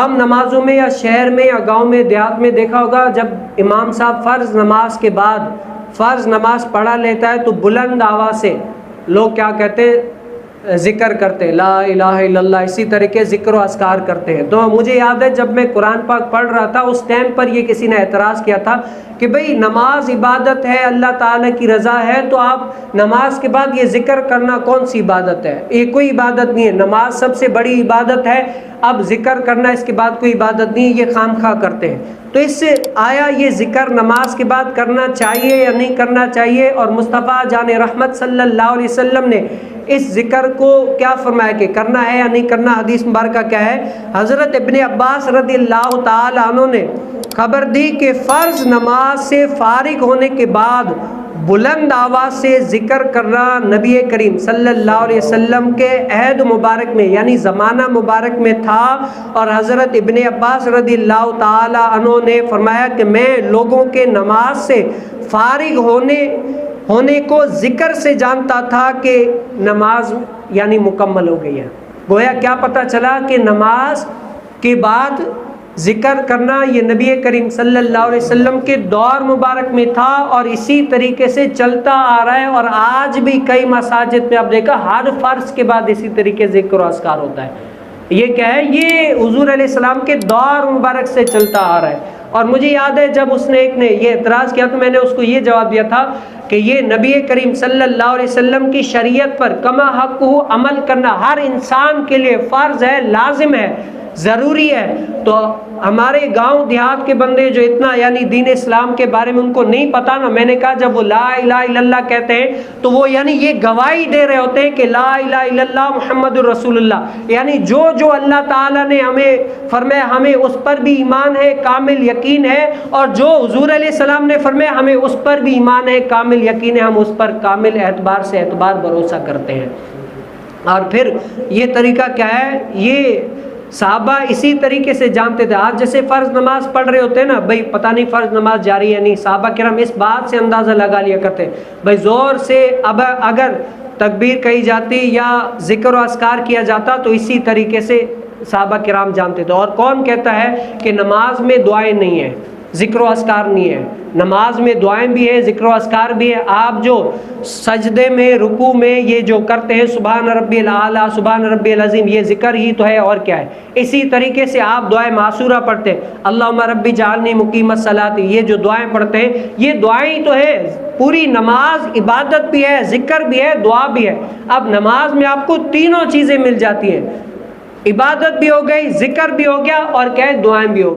عام نمازوں میں یا شہر میں یا گاؤں میں دیہات میں دیکھا ہوگا، جب امام صاحب فرض نماز کے بعد فرض نماز پڑھا لیتا ہے تو بلند آواز سے لوگ کیا کہتے ہیں، ذکر کرتے ہیں، لا الہ الا اللہ، اسی طریقے ذکر و اذکار کرتے ہیں۔ تو مجھے یاد ہے جب میں قرآن پاک پڑھ رہا تھا اس ٹائم پر یہ کسی نے اعتراض کیا تھا کہ بھئی نماز عبادت ہے، اللہ تعالیٰ کی رضا ہے، تو آپ نماز کے بعد یہ ذکر کرنا کون سی عبادت ہے؟ یہ کوئی عبادت نہیں ہے، نماز سب سے بڑی عبادت ہے، اب ذکر کرنا اس کے بعد کوئی عبادت نہیں ہے، یہ خام خواہ کرتے ہیں۔ تو اس سے آیا یہ ذکر نماز کے بعد کرنا چاہیے یا نہیں کرنا چاہیے؟ اور مصطفیٰ جان رحمت صلی اللہ علیہ وسلم نے اس ذکر کو کیا فرمایا کہ کرنا ہے یا نہیں کرنا؟ حدیث مبارکہ کیا ہے؟ حضرت ابن عباس رضی اللہ تعالی عنہ نے خبر دی کہ فرض نماز سے فارغ ہونے کے بعد بلند آواز سے ذکر کرنا نبی کریم صلی اللہ علیہ وسلم کے عہد مبارک میں یعنی زمانہ مبارک میں تھا، اور حضرت ابن عباس رضی اللہ تعالی عنہ نے فرمایا کہ میں لوگوں کے نماز سے فارغ ہونے کو ذکر سے جانتا تھا کہ نماز یعنی مکمل ہو گئی ہے۔ گویا کیا پتہ چلا کہ نماز کے بعد ذکر کرنا یہ نبی کریم صلی اللہ علیہ وسلم کے دور مبارک میں تھا، اور اسی طریقے سے چلتا آ رہا ہے، اور آج بھی کئی مساجد میں آپ دیکھا ہر فرض کے بعد اسی طریقے سے ذکر و اذکار ہوتا ہے۔ یہ کیا ہے؟ یہ حضور علیہ السلام کے دور مبارک سے چلتا آ رہا ہے۔ اور مجھے یاد ہے جب ایک نے یہ اعتراض کیا تو میں نے اس کو یہ جواب دیا تھا کہ یہ نبی کریم صلی اللہ علیہ وسلم کی شریعت پر کما حق عمل کرنا ہر انسان کے لیے فرض ہے، لازم ہے، ضروری ہے۔ تو ہمارے گاؤں دیہات کے بندے جو اتنا یعنی دین اسلام کے بارے میں ان کو نہیں پتا نا، میں نے کہا جب وہ لا الہ الا اللہ کہتے ہیں تو وہ یعنی یہ گواہی دے رہے ہوتے ہیں کہ لا الہ الا اللہ محمد الرسول اللہ، یعنی جو اللہ تعالیٰ نے ہمیں فرمایا ہمیں اس پر بھی ایمان ہے، کامل یقین ہے، اور جو حضور علیہ السلام نے فرمایا ہمیں اس پر بھی ایمان ہے، کامل یقین ہے، ہم اس پر کامل اعتبار بھروسہ کرتے ہیں۔ اور پھر یہ طریقہ کیا ہے؟ یہ صحابہ اسی طریقے سے جانتے تھے۔ آج جیسے فرض نماز پڑھ رہے ہوتے ہیں نا، بھئی پتہ نہیں فرض نماز جاری ہے نہیں، صحابہ کرام اس بات سے اندازہ لگا لیا کرتے بھئی زور سے اب اگر تکبیر کہی جاتی یا ذکر و اذکار کیا جاتا تو اسی طریقے سے صحابہ کرام جانتے تھے۔ اور کون کہتا ہے کہ نماز میں دعائیں نہیں ہیں، ذکر و اذکار نہیں ہے؟ نماز میں دعائیں بھی ہیں، ذکر و اذکار بھی ہے۔ آپ جو سجدے میں رکوع میں یہ جو کرتے ہیں سبحان ربی الاعلیٰ سبحان ربی العظیم، یہ ذکر ہی تو ہے اور کیا ہے؟ اسی طریقے سے آپ دعائیں معصورہ پڑھتے ہیں، اللہم ربی جعلنی مقیم الصلاۃ، یہ جو دعائیں پڑھتے ہیں یہ دعائیں تو ہے۔ پوری نماز عبادت بھی ہے، ذکر بھی ہے، دعا بھی ہے۔ اب نماز میں آپ کو تینوں چیزیں مل جاتی ہیں، عبادت بھی ہو گئی، ذکر بھی ہو گیا، اور کیا ہے؟ دعائیں بھی ہو گئی۔